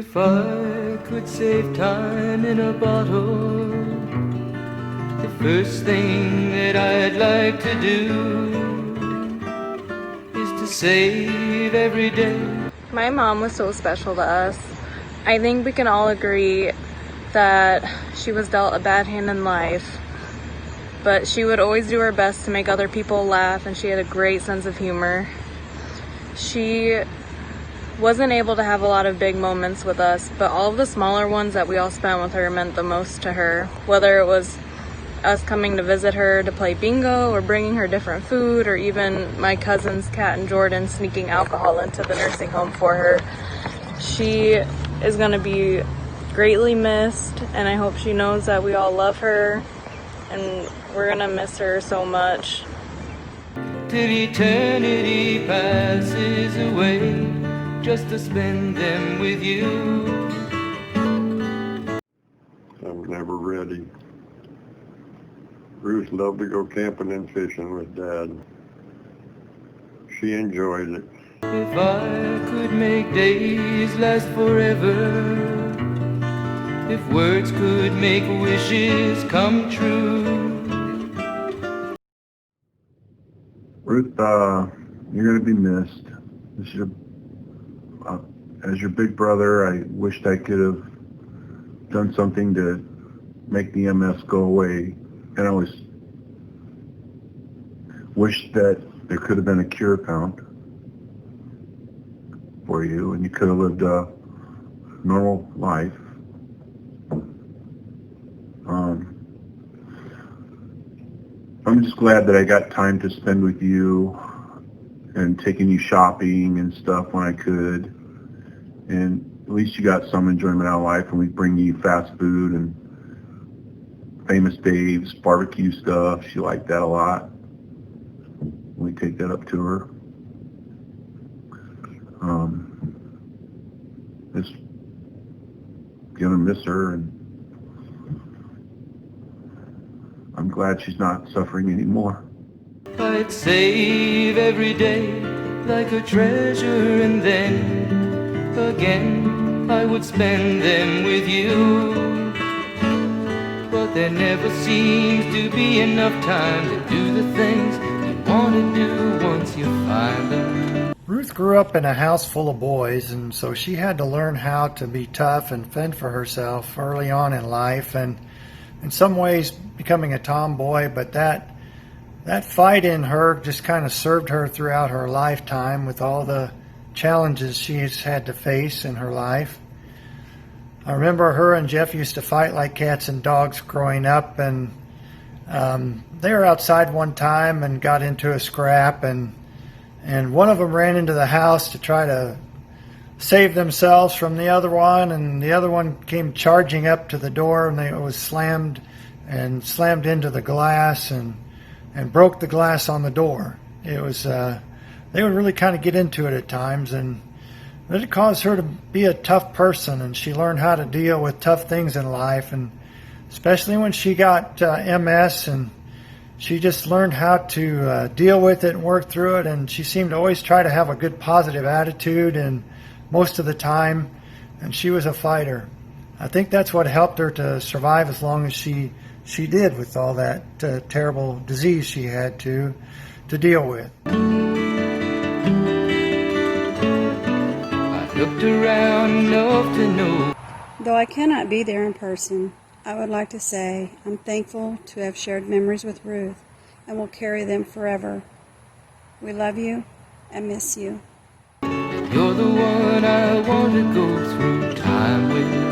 If I could save time in a bottle, the first thing that I'd like to do is to save every day. My mom was so special to us. I think we can all agree that she was dealt a bad hand in life, but she would always do her best to make other people laugh, and she had a great sense of humor. She wasn't able to have a lot of big moments with us, but all of the smaller ones that we all spent with her meant the most to her. Whether it was us coming to visit her to play bingo, or bringing her different food, or even my cousins Kat and Jordan sneaking alcohol into the nursing home for her. She is going to be greatly missed, and I hope she knows that we all love her, and we're going to miss her so much. Till eternity passes away, just to spend them with you. I was never ready. Ruth loved to go camping and fishing with Dad. She enjoyed it. If I could make days last forever, if words could make wishes come true. Ruth, you're going to be missed. This is as your big brother, I wished I could have done something to make the MS go away. And I always wished that there could have been a cure found for you, and you could have lived a normal life. I'm just glad that I got time to spend with you and taking you shopping and stuff when I could. And at least you got some enjoyment out of life, and we bring you fast food and Famous Dave's barbecue stuff. She liked that a lot. We take that up to her. Just gonna miss her, and I'm glad she's not suffering anymore. I'd save every day like a treasure, and then again I would spend them with you. But there never seems to be enough time to do the things you want to do once you find them. Ruth grew up in a house full of boys, and so she had to learn how to be tough and fend for herself early on in life, and in some ways becoming a tomboy, but that fight in her just kind of served her throughout her lifetime with all the challenges she's had to face in her life. I remember her and Jeff used to fight like cats and dogs growing up, and they were outside one time and got into a scrap, and one of them ran into the house to try to save themselves from the other one, and the other one came charging up to the door, and it was slammed into the glass and broke the glass on the door. It was they would really kind of get into it at times, and it caused her to be a tough person, and she learned how to deal with tough things in life, and especially when she got MS, and she just learned how to deal with it and work through it, and she seemed to always try to have a good positive attitude, and most of the time, and she was a fighter. I think that's what helped her to survive as long as she did with all that terrible disease she had to deal with. I looked around enough to know. Though I cannot be there in person, I would like to say I'm thankful to have shared memories with Ruth and will carry them forever. We love you and miss you. You're the one I want to go through time with.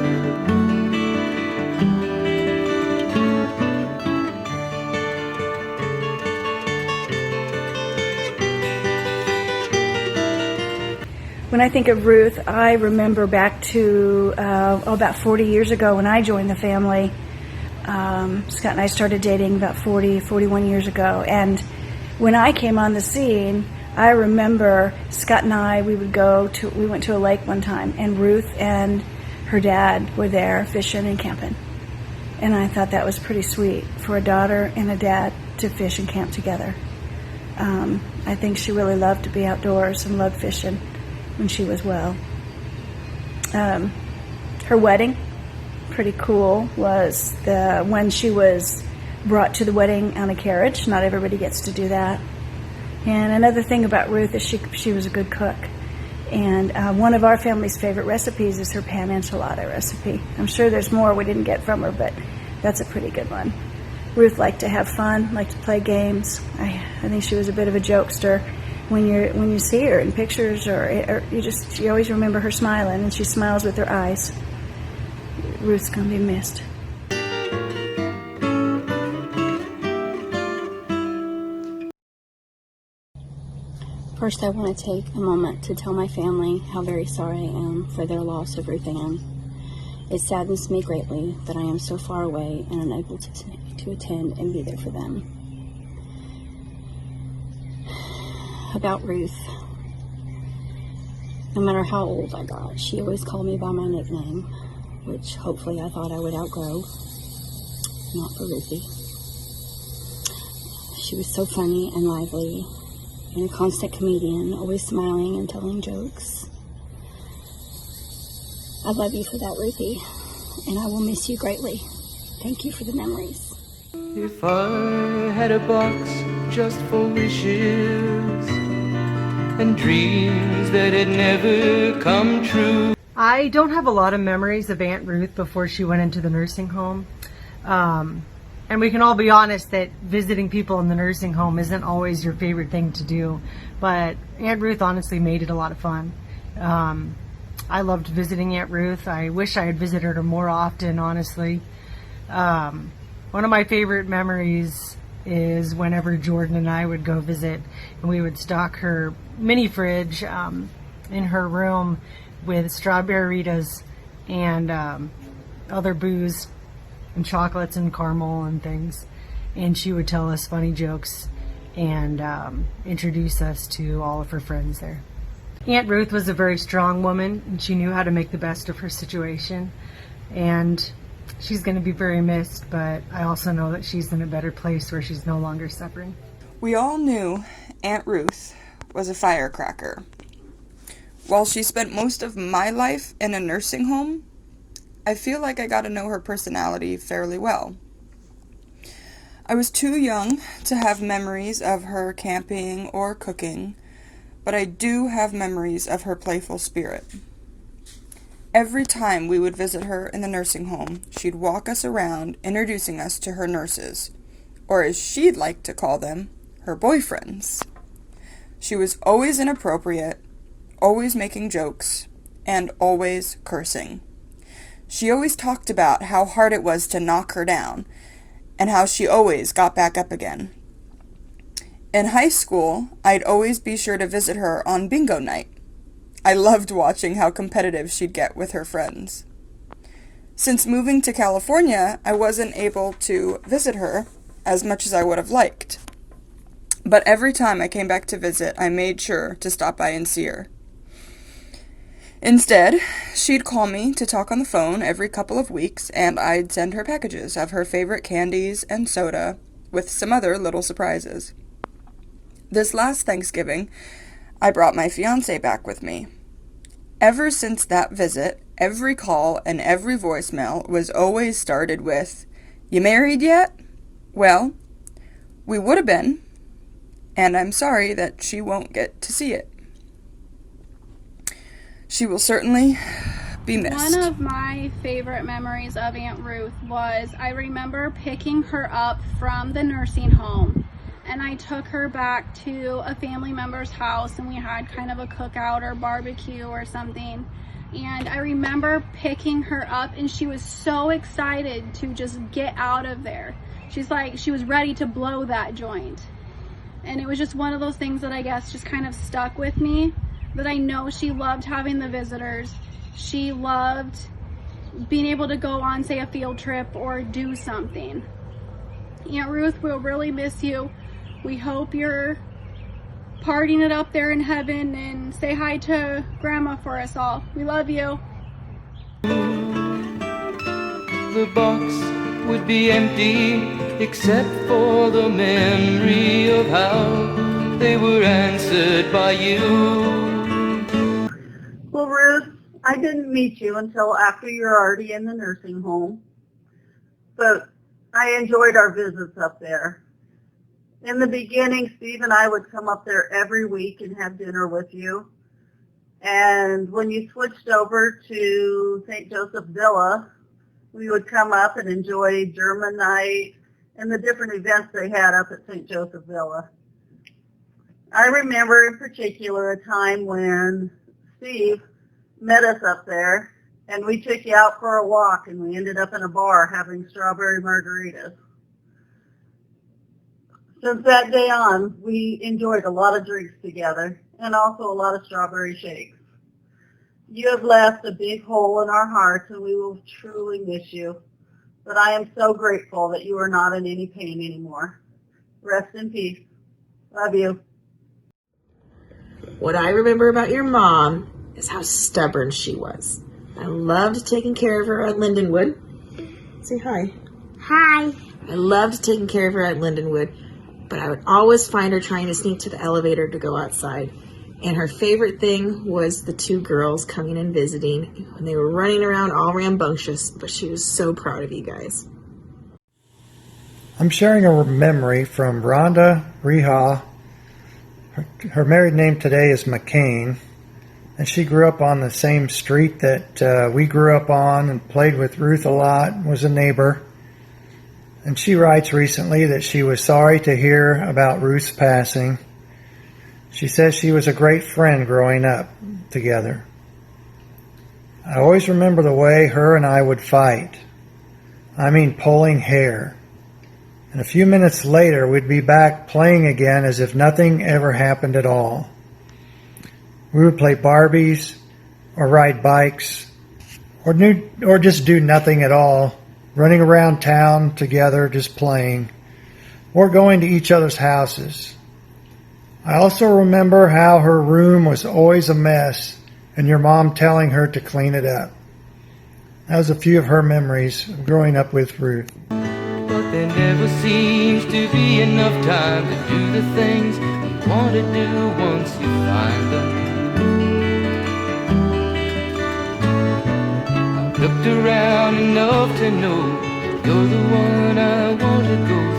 When I think of Ruth, I remember back to about 40 years ago when I joined the family. Scott and I started dating about 41 years ago. And when I came on the scene, I remember Scott and I, we went to a lake one time, and Ruth and her dad were there fishing and camping. And I thought that was pretty sweet for a daughter and a dad to fish and camp together. I think she really loved to be outdoors and loved fishing when she was well. Her wedding, pretty cool, was when she was brought to the wedding on a carriage. Not everybody gets to do that. And another thing about Ruth is she was a good cook. And one of our family's favorite recipes is her pan enchilada recipe. I'm sure there's more we didn't get from her, but that's a pretty good one. Ruth liked to have fun, liked to play games. I think she was a bit of a jokester. When you see her in pictures, or you always remember her smiling, and she smiles with her eyes. Ruth's gonna be missed. First, I want to take a moment to tell my family how very sorry I am for their loss of Ruth Ann. It saddens me greatly that I am so far away and unable to attend and be there for them. About Ruth. No matter how old I got, she always called me by my nickname, which hopefully I thought I would outgrow. Not for Ruthie. She was so funny and lively, and a constant comedian, always smiling and telling jokes. I love you for that, Ruthie, and I will miss you greatly. Thank you for the memories. If I had a box just for wishes and dreams that had never come true. I don't have a lot of memories of Aunt Ruth before she went into the nursing home. And we can all be honest that visiting people in the nursing home isn't always your favorite thing to do. But Aunt Ruth honestly made it a lot of fun. I loved visiting Aunt Ruth. I wish I had visited her more often, honestly. One of my favorite memories is whenever Jordan and I would go visit, and we would stock her mini fridge in her room with strawberries and other booze and chocolates and caramel and things, and she would tell us funny jokes and introduce us to all of her friends there. Aunt Ruth was a very strong woman, and she knew how to make the best of her situation, and she's going to be very missed, but I also know that she's in a better place where she's no longer suffering. We all knew Aunt Ruth was a firecracker. While she spent most of my life in a nursing home, I feel like I got to know her personality fairly well. I was too young to have memories of her camping or cooking, but I do have memories of her playful spirit. Every time we would visit her in the nursing home, she'd walk us around, introducing us to her nurses, or as she'd like to call them, her boyfriends. She was always inappropriate, always making jokes, and always cursing. She always talked about how hard it was to knock her down, and how she always got back up again. In high school, I'd always be sure to visit her on bingo night. I loved watching how competitive she'd get with her friends. Since moving to California, I wasn't able to visit her as much as I would have liked. But every time I came back to visit, I made sure to stop by and see her. Instead, she'd call me to talk on the phone every couple of weeks, and I'd send her packages of her favorite candies and soda with some other little surprises. This last Thanksgiving, I brought my fiancé back with me. Ever since that visit, every call and every voicemail was always started with, "You married yet?" Well, we would have been, and I'm sorry that she won't get to see it. She will certainly be missed. One of my favorite memories of Aunt Ruth was I remember picking her up from the nursing home, and I took her back to a family member's house, and we had kind of a cookout or barbecue or something. And I remember picking her up, and she was so excited to just get out of there. She's like, she was ready to blow that joint. And it was just one of those things that I guess just kind of stuck with me, that I know she loved having the visitors. She loved being able to go on, say, a field trip or do something. Aunt Ruth, we'll really miss you. We hope you're partying it up there in heaven, and say hi to Grandma for us all. We love you. The box would be empty except for the memory of how they were answered by you. Well, Ruth, I didn't meet you until after you're already in the nursing home, but I enjoyed our visits up there. In the beginning, Steve and I would come up there every week and have dinner with you. And when you switched over to St. Joseph Villa, we would come up and enjoy German night and the different events they had up at St. Joseph Villa. I remember in particular a time when Steve met us up there and we took you out for a walk and we ended up in a bar having strawberry margaritas. Since that day on, we enjoyed a lot of drinks together and also a lot of strawberry shakes. You have left a big hole in our hearts and we will truly miss you. But I am so grateful that you are not in any pain anymore. Rest in peace. Love you. What I remember about your mom is how stubborn she was. I loved taking care of her at Lindenwood. Say hi. Hi. I loved taking care of her at Lindenwood, but I would always find her trying to sneak to the elevator to go outside. And her favorite thing was the two girls coming and visiting. And they were running around all rambunctious, but she was so proud of you guys. I'm sharing a memory from Rhonda Reha. Her married name today is McCain. And she grew up on the same street that we grew up on and played with Ruth a lot, was a neighbor. And she writes recently that she was sorry to hear about Ruth's passing. She says she was a great friend growing up together. I always remember the way her and I would fight. I mean, pulling hair. And a few minutes later, we'd be back playing again as if nothing ever happened at all. We would play Barbies or ride bikes or just do nothing at all, running around town together, just playing, or going to each other's houses. I also remember how her room was always a mess and your mom telling her to clean it up. That was a few of her memories of growing up with Ruth. But there never seems to be enough time to do the things you want to do once you find them. I've looked around enough to know you're the one I want to go